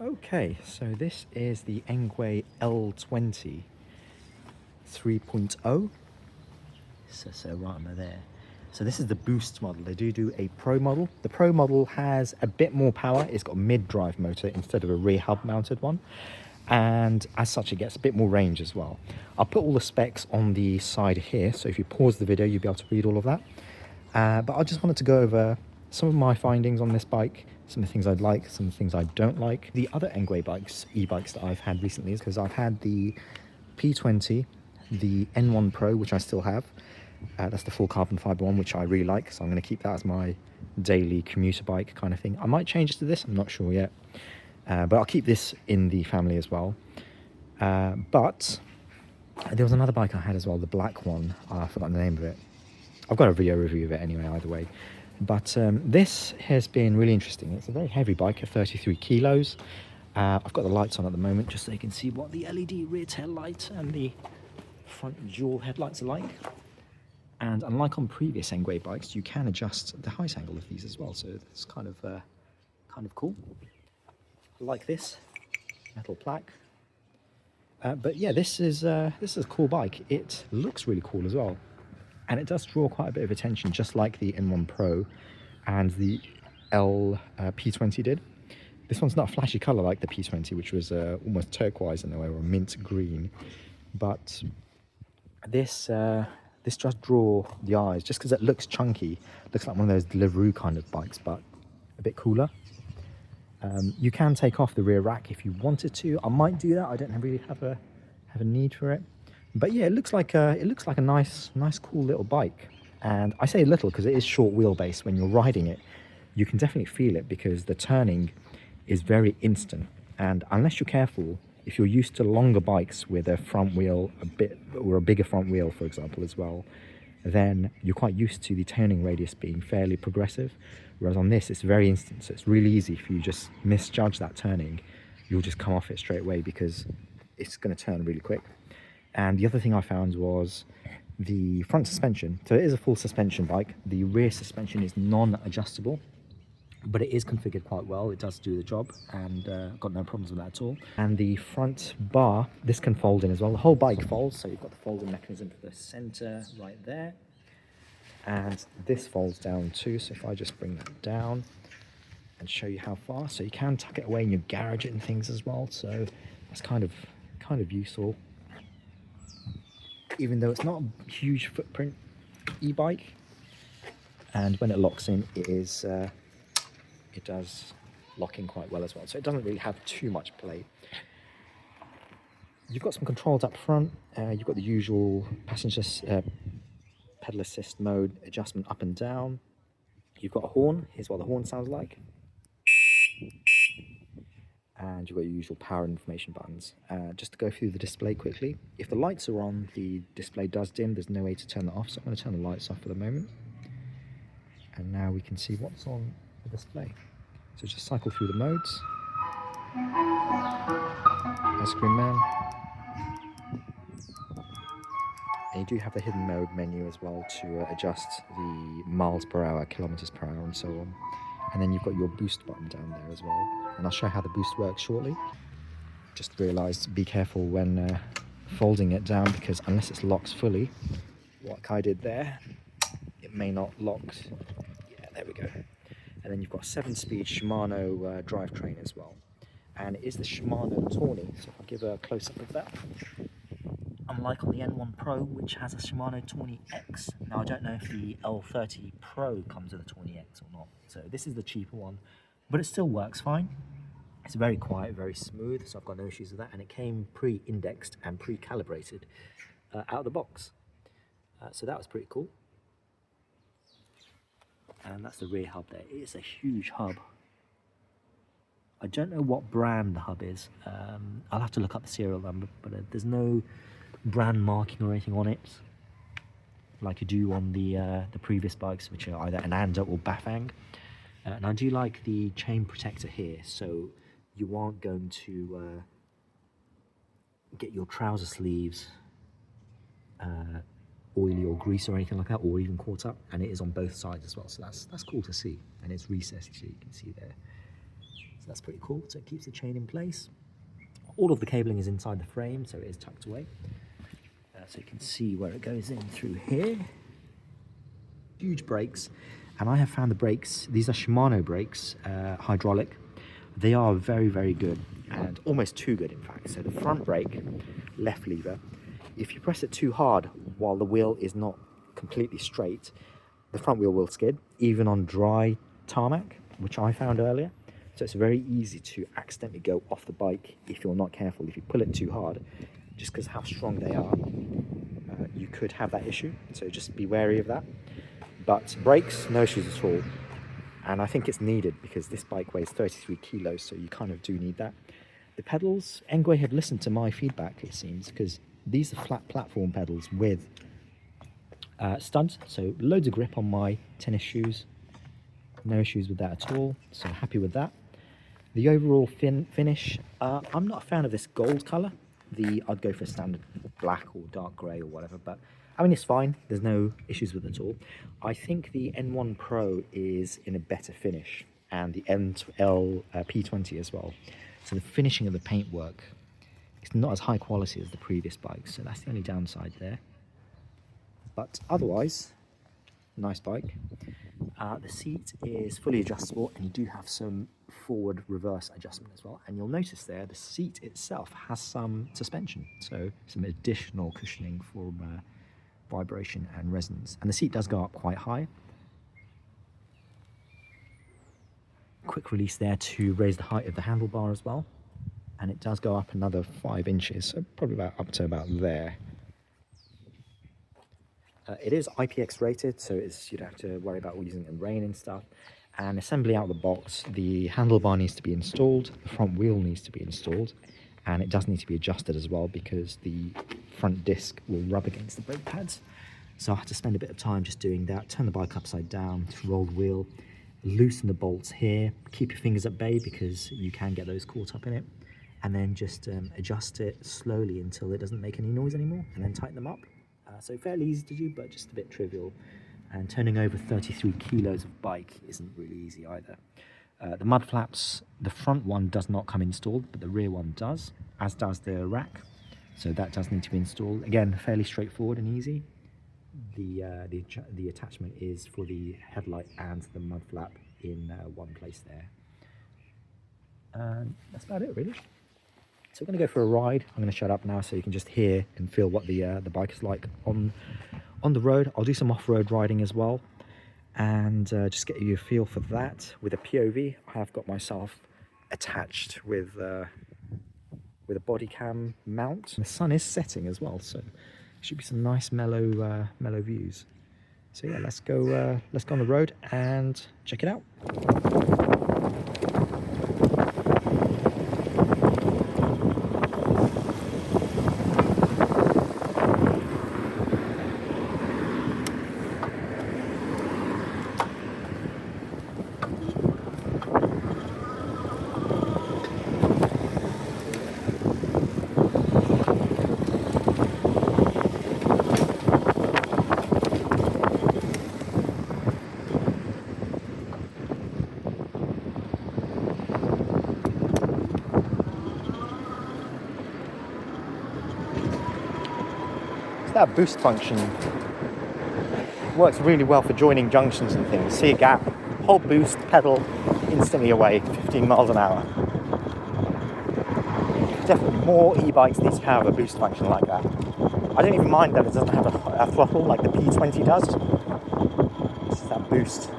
Okay, so this is the ENGWE L20 3.0. So right under there. So this is the boost model. They do a pro model. The pro model has a bit more power. It's got a mid-drive motor instead of a rear hub mounted one. And as such, it gets a bit more range as well. I'll put all the specs on the side here. So if you pause the video, you'll be able to read all of that. But I just wanted to go over some of my findings on this bike, some of the things I'd like, some of the things I don't like. The other ENGWE bikes, e-bikes that I've had recently is because I've had the P20, the N1 Pro, which I still have. That's the full carbon fiber one, which I really like. So I'm going to keep that as my daily commuter bike kind of thing. I might change to this, I'm not sure yet. But I'll keep this in the family as well. But there was another bike I had as well, the black one. I forgot the name of it. I've got a video review of it anyway, either way. But this has been really interesting. It's a very heavy bike at 33 kilos. I've got the lights on at the moment just so you can see what the LED rear tail light and the front dual headlights are like. And unlike on previous ENGWE bikes, you can adjust the height angle of these as well. So it's kind of cool. I like this metal plaque. But yeah, this is a cool bike. It looks really cool as well. And it does draw quite a bit of attention, just like the N1 Pro and the P20 did. This one's not a flashy colour like the P20, which was almost turquoise in a way, or mint green. But this does draw the eyes, just because it looks chunky. It looks like one of those Deliveroo kind of bikes, but a bit cooler. You can take off the rear rack if you wanted to. I might do that. I don't really have a need for it. But yeah, it looks like a nice, cool little bike. And I say little because it is short wheelbase. When you're riding it, you can definitely feel it because the turning is very instant. And unless you're careful, if you're used to longer bikes with a front wheel or a bigger front wheel, for example, as well, then you're quite used to the turning radius being fairly progressive. Whereas on this, it's very instant. So it's really easy if you just misjudge that turning, you'll just come off it straight away because it's going to turn really quick. And the other thing I found was the front suspension. So it is a full suspension bike. The rear suspension is non-adjustable, but it is configured quite well. It does do the job, and I've got no problems with that at all. And the front bar, this can fold in as well. The whole bike folds, so you've got the folding mechanism for the center right there. And this folds down too, so if I just bring that down and show you how far. So you can tuck it away in your garage and things as well, so that's kind of useful. Even though it's not a huge footprint e-bike, and when it locks in, it does lock in quite well as well, so it doesn't really have too much play. You've got some controls up front. You've got the usual passenger pedal assist mode adjustment up and down. You've got a horn. Here's what the horn sounds like. And you've got your usual power information buttons. Just to go through the display quickly, if the lights are on, the display does dim. There's no way to turn that off, so I'm going to turn the lights off for the moment. And now we can see what's on the display. So just cycle through the modes. Ice Cream Man. And you do have the hidden mode menu as well to adjust the miles per hour, kilometers per hour, and so on. And then you've got your boost button down there as well. And I'll show you how the boost works shortly. Just realised, be careful when folding it down, because unless it's locked fully, like I did there, it may not lock. Yeah, there we go. And then you've got a 7-speed Shimano drivetrain as well. And it is the Shimano Tawny. So if I give a close-up of that. Unlike on the N1 Pro, which has a Shimano Tawny X. Now I don't know if the L30 Pro comes with a Tawny X or not. So this is the cheaper one, but it still works fine. It's very quiet, very smooth, so I've got no issues with that. And it came pre-indexed and pre-calibrated out of the box. So that was pretty cool. And that's the rear hub there. It's a huge hub. I don't know what brand the hub is. I'll have to look up the serial number, but there's no brand marking or anything on it, like you do on the previous bikes, which are either an Anda or Bafang. And I do like the chain protector here, so you aren't going to get your trouser sleeves oily or grease or anything like that, or even caught up. And it is on both sides as well, so that's cool to see. And it's recessed, so you can see there. So that's pretty cool. So it keeps the chain in place. All of the cabling is inside the frame, so it is tucked away. So you can see where it goes in through here. Huge brakes, and I have found the brakes, these are Shimano brakes, hydraulic. They are very, very good, and almost too good in fact. So the front brake, left lever, if you press it too hard while the wheel is not completely straight, the front wheel will skid, even on dry tarmac, which I found earlier. So it's very easy to accidentally go off the bike if you're not careful. If you pull it too hard, just because how strong they are, you could have that issue. So just be wary of that. But brakes, no issues at all. And I think it's needed because this bike weighs 33 kilos, so you kind of do need that. The pedals, ENGWE have listened to my feedback, it seems, because these are flat platform pedals with studs. So loads of grip on my tennis shoes. No issues with that at all, so happy with that. The overall finish, I'm not a fan of this gold colour. I'd go for a standard black or dark grey or whatever, but I mean, it's fine. There's no issues with it at all. I think the N1 Pro is in a better finish, and the ENGWE L20 as well. So the finishing of the paintwork, it's not as high quality as the previous bikes, so that's the only downside there. But otherwise, nice bike. The seat is fully adjustable, and you do have some forward reverse adjustment as well. And you'll notice there the seat itself has some suspension, so some additional cushioning for vibration and resonance. And the seat does go up quite high. Quick release there to raise the height of the handlebar as well, and it does go up another 5 inches, so probably about up to about there. It is IPX rated, so you don't have to worry about using it in rain and stuff. And assembly out of the box, the handlebar needs to be installed, the front wheel needs to be installed, and it does need to be adjusted as well because the front disc will rub against the brake pads. So I have to spend a bit of time just doing that, turn the bike upside down, roll the wheel, loosen the bolts here, keep your fingers at bay because you can get those caught up in it, and then just adjust it slowly until it doesn't make any noise anymore, and then tighten them up. So fairly easy to do, but just a bit trivial. And turning over 33 kilos of bike isn't really easy either. The mud flaps, the front one does not come installed, but the rear one does, as does the rack. So that does need to be installed. Again, fairly straightforward and easy. The attachment is for the headlight and the mud flap in one place there. And that's about it really. So we're going to go for a ride. I'm going to shut up now so you can just hear and feel what the bike is like on the road. I'll do some off-road riding as well, and just get you a feel for that. With a POV, I have got myself attached with a body cam mount. The sun is setting as well, so should be some nice mellow views. So yeah, let's go on the road and check it out. That boost function works really well for joining junctions and things. See a gap, hold boost, pedal, instantly away, 15 miles an hour. Definitely more e-bikes need to have a boost function like that. I don't even mind that it doesn't have a throttle like the P20 does. It's just that boost.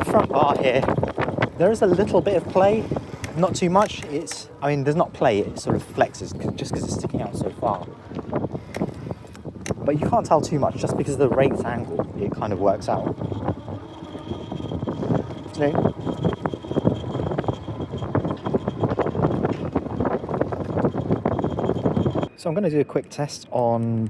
Front bar here, there is a little bit of play, not too much. I mean, there's not play, it sort of flexes just because it's sticking out so far. But you can't tell too much, just because of the race angle, it kind of works out. So I'm going to do a quick test on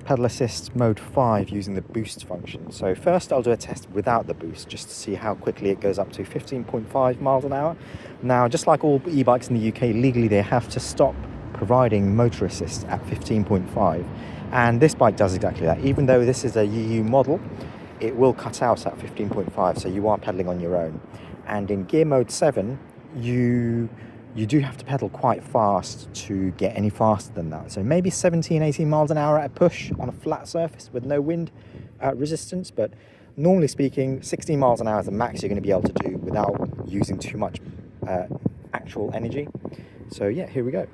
pedal assist mode 5 using the boost function. So first I'll do a test without the boost just to see how quickly it goes up to 15.5 miles an hour. Now, just like all e-bikes in the UK, legally they have to stop providing motor assist at 15.5, and this bike does exactly that. Even though this is a EU model, it will cut out at 15.5, so you are pedaling on your own. And in gear mode 7, you do have to pedal quite fast to get any faster than that. So maybe 17-18 miles an hour at a push on a flat surface with no wind resistance, but normally speaking 16 miles an hour is the max you're going to be able to do without using too much actual energy. So yeah, here we go.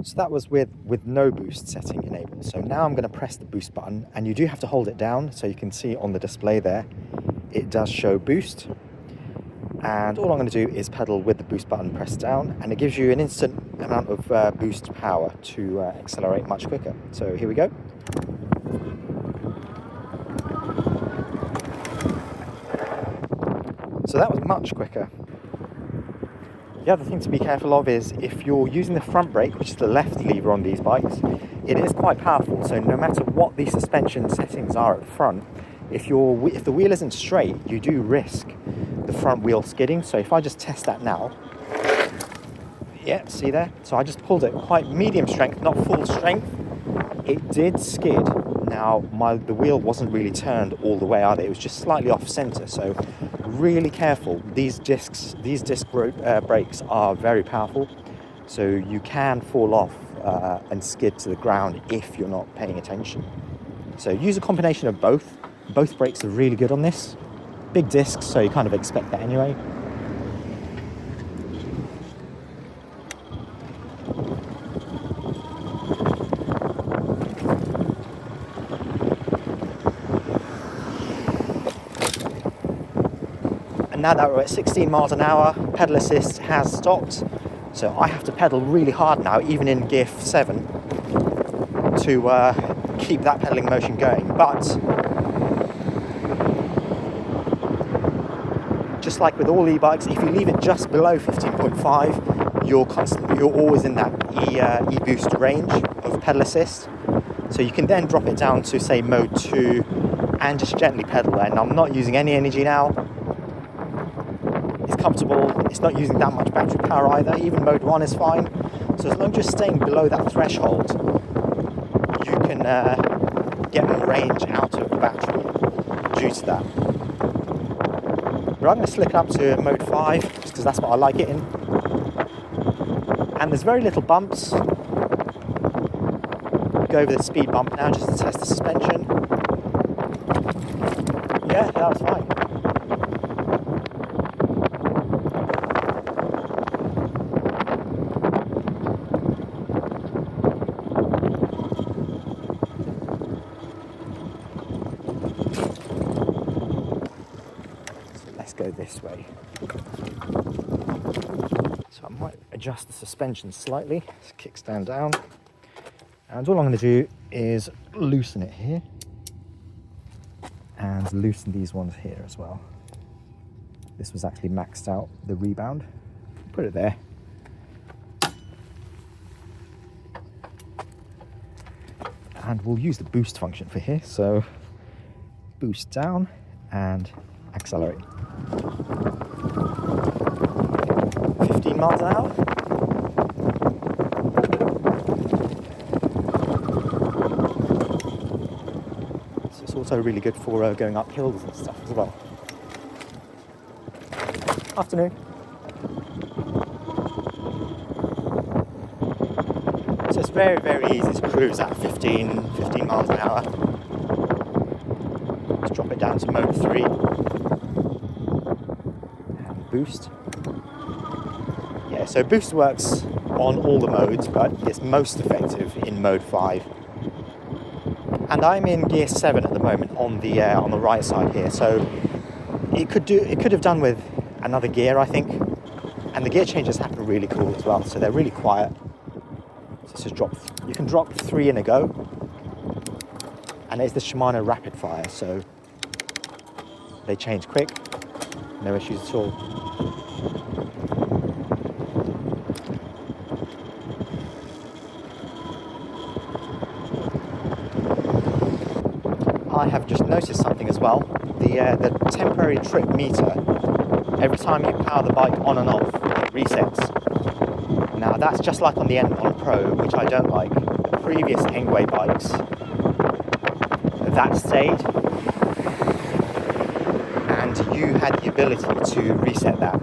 So that was with no boost setting enabled. So now I'm going to press the boost button, and you do have to hold it down, so you can see on the display there it does show boost. And all I'm going to do is pedal with the boost button pressed down, and it gives you an instant amount of boost power to accelerate much quicker. So here we go. So that was much quicker. The other thing to be careful of is if you're using the front brake, which is the left lever on these bikes, it is quite powerful. So no matter what the suspension settings are at the front, if the wheel isn't straight, you do risk the front wheel skidding. So if I just test that now, yeah, see there? So I just pulled it quite medium strength, not full strength. It did skid. Now the wheel wasn't really turned all the way either. It was just slightly off center. So really careful. These disc brakes are very powerful, so you can fall off and skid to the ground if you're not paying attention. So use a combination of both. Both brakes are really good on this. Big discs, so you kind of expect that anyway. Now that we're at 16 miles an hour, pedal assist has stopped. So I have to pedal really hard now, even in gear 7, to keep that pedaling motion going. But just like with all e-bikes, if you leave it just below 15.5, you're always in that e-boost range of pedal assist. So you can then drop it down to, say, mode 2 and just gently pedal. And I'm not using any energy now. It's comfortable, it's not using that much battery power either. Even mode 1 is fine. So as long as you're staying below that threshold, you can get more range out of the battery due to that. But I'm going to slick it up to mode 5, just because that's what I like it in. And there's very little bumps. Go over the speed bump now just to test the suspension. Yeah, that was fine. Go this way. So I might adjust the suspension slightly, so kickstand down, and all I'm going to do is loosen it here and loosen these ones here as well. This was actually maxed out, the rebound. Put it there. And we'll use the boost function for here, so boost down and accelerate. 15 miles an hour. So it's also really good for going up hills and stuff as well. Afternoon. So it's very, very easy to cruise at 15 miles an hour. Let's drop it down to mode 3. Boost. Yeah, so boost works on all the modes, but it's most effective in mode 5. And I'm in gear 7 at the moment on the right side here, so it could have done with another gear, I think. And the gear changes happen really cool as well, so they're really quiet. So you can drop 3 in a go, and it's the Shimano rapid fire, so They change quick, no issues at all. I have just noticed something as well. The temporary trip meter, every time you power the bike on and off, it resets. Now that's just like on the N1 Pro, which I don't like. The previous ENGWE bikes, that stayed, and you had the ability to reset that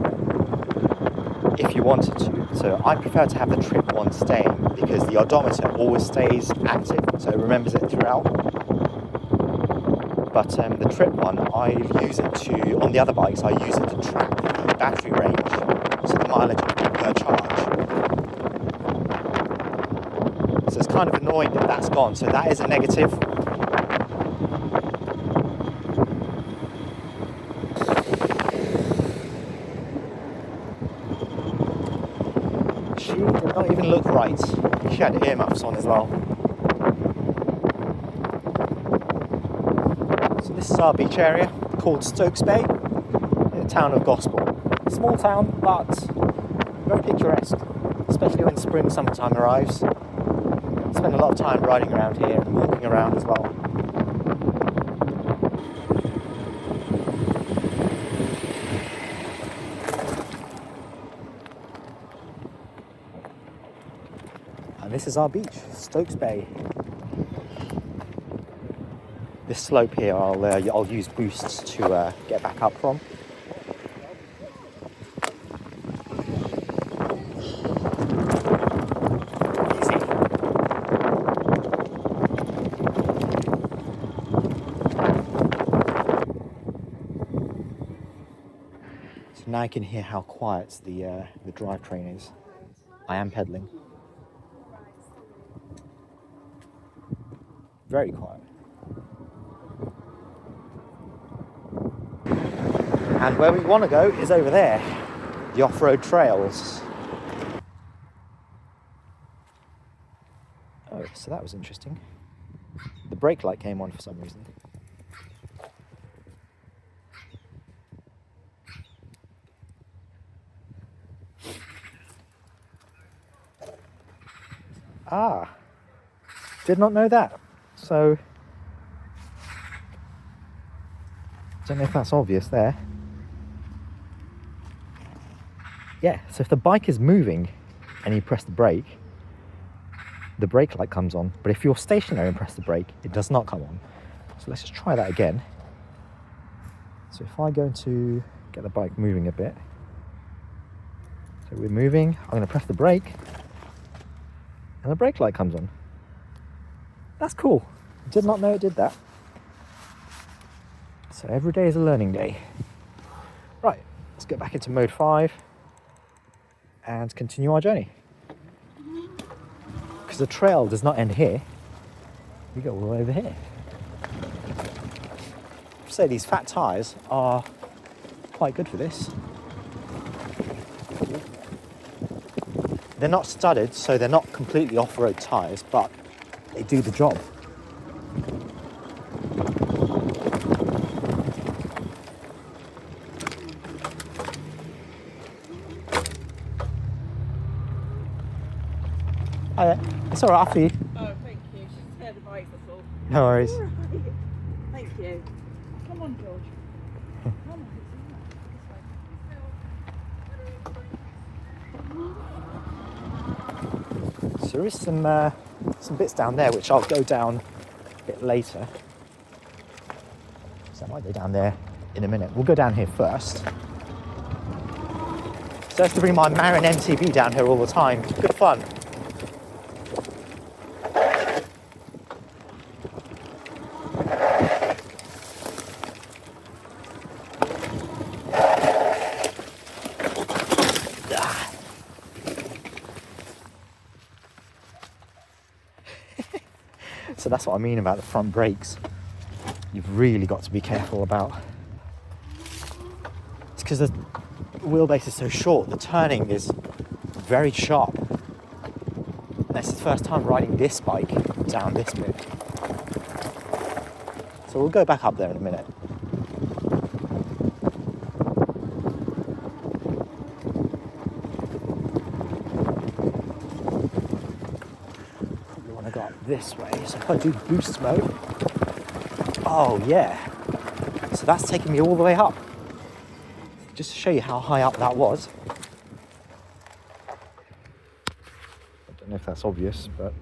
if you wanted to. So I prefer to have the trip one staying because the odometer always stays active, so it remembers it throughout. But the trip one, I use it to, on the other bikes, I use it to track the battery range, so the mileage per charge. So it's kind of annoying that that's gone, so that is a negative. She did not even look right. She had earmuffs on as well. This is our beach area called Stokes Bay, in the town of Gospel. Small town, but very picturesque, especially when spring, summertime arrives. Spend a lot of time riding around here and walking around as well. And this is our beach, Stokes Bay. This slope here, I'll use boosts to get back up from. Easy. So now I can hear how quiet the drivetrain is. I am pedaling. Very quiet. And where we want to go is over there, the off-road trails. Oh, so that was interesting. The brake light came on for some reason. Ah, did not know that. So, don't know if that's obvious there. Yeah, so if the bike is moving and you press the brake light comes on. But if you're stationary and press the brake, it does not come on. So let's just try that again. So if I go to get the bike moving a bit. So we're moving, I'm going to press the brake and the brake light comes on. That's cool. Did not know it did that. So every day is a learning day. Right, let's get back into mode 5 and continue our journey. Because the trail does not end here. We go all the way over here. So these fat tyres are quite good for this. They're not studded, so they're not completely off-road tyres, but they do the job. Oh, yeah. It's all right, after you. Oh, thank you. She's scared of bikes, that's all. No worries. All right. Thank you. Come on, George. Come on. So there is some bits down there which I'll go down a bit later. So I might go down there in a minute. We'll go down here first. So I have to bring my Marin MTB down here all the time. Good fun. So that's what I mean about the front brakes. You've really got to be careful about. It's because the wheelbase is so short, the turning is very sharp. And it's the first time riding this bike down this bit. So we'll go back up there in a minute. to go up this way. So if I do boost mode, oh yeah. So that's taking me all the way up. Just to show you how high up that was. I don't know if that's obvious, but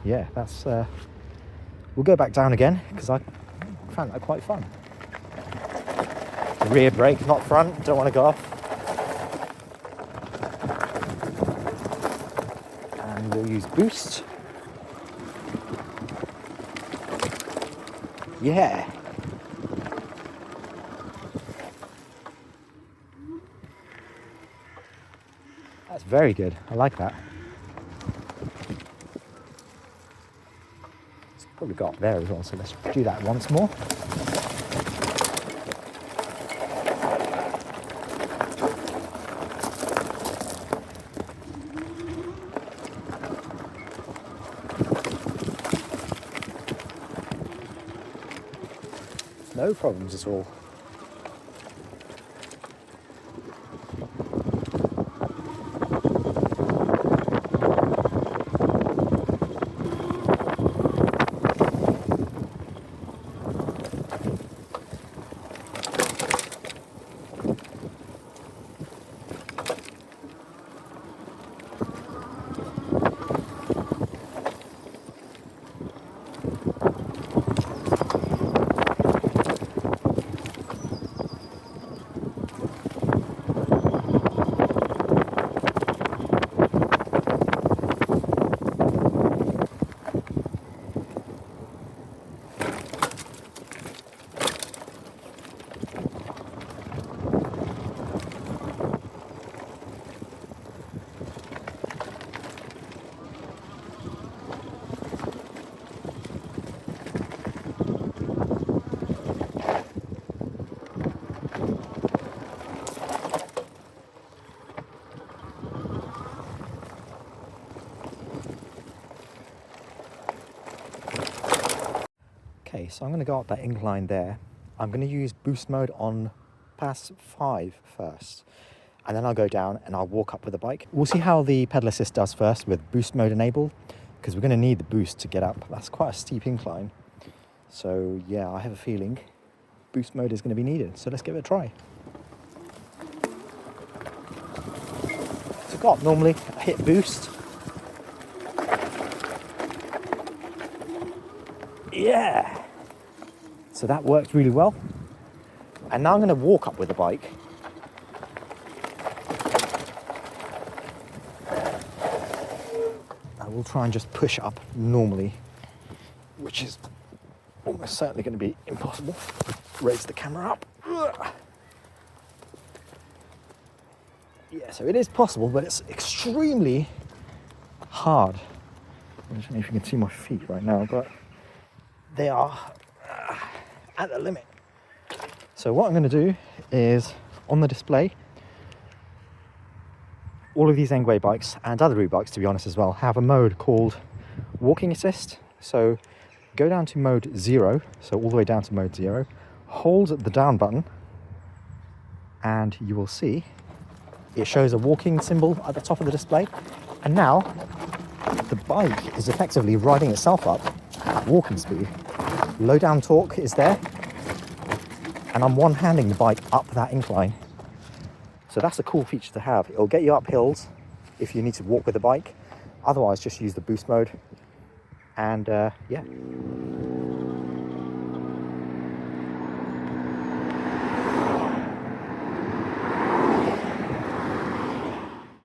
yeah, that's, we'll go back down again because I found that quite fun. Rear brake, not front, don't want to go off. And we'll use boost. Yeah. That's very good. I like that. It's probably got up there as well, so let's do that once more. No problems at all. Okay, so I'm going to go up that incline there. I'm going to use boost mode on pass 5 first. And then I'll go down and I'll walk up with the bike. We'll see how the pedal assist does first with boost mode enabled, because we're going to need the boost to get up. That's quite a steep incline. So yeah, I have a feeling boost mode is going to be needed. So let's give it a try. So got normally I hit boost. Yeah. So that worked really well. And now I'm going to walk up with the bike. I will try and just push up normally, which is almost certainly going to be impossible. Raise the camera up. Yeah, so it is possible, but it's extremely hard. I don't know if you can see my feet right now, but they are at the limit. So what I'm going to do is, on the display, all of these ENGWE bikes and other e-bikes, to be honest as well, have a mode called walking assist. So go down to mode 0, so all the way down to mode 0, hold the down button, and you will see it shows a walking symbol at the top of the display. And now the bike is effectively riding itself up at walking speed. Low down torque is there, and I'm one-handing the bike up that incline. So that's a cool feature to have. It'll get you up hills if you need to walk with the bike. Otherwise, just use the boost mode. And yeah.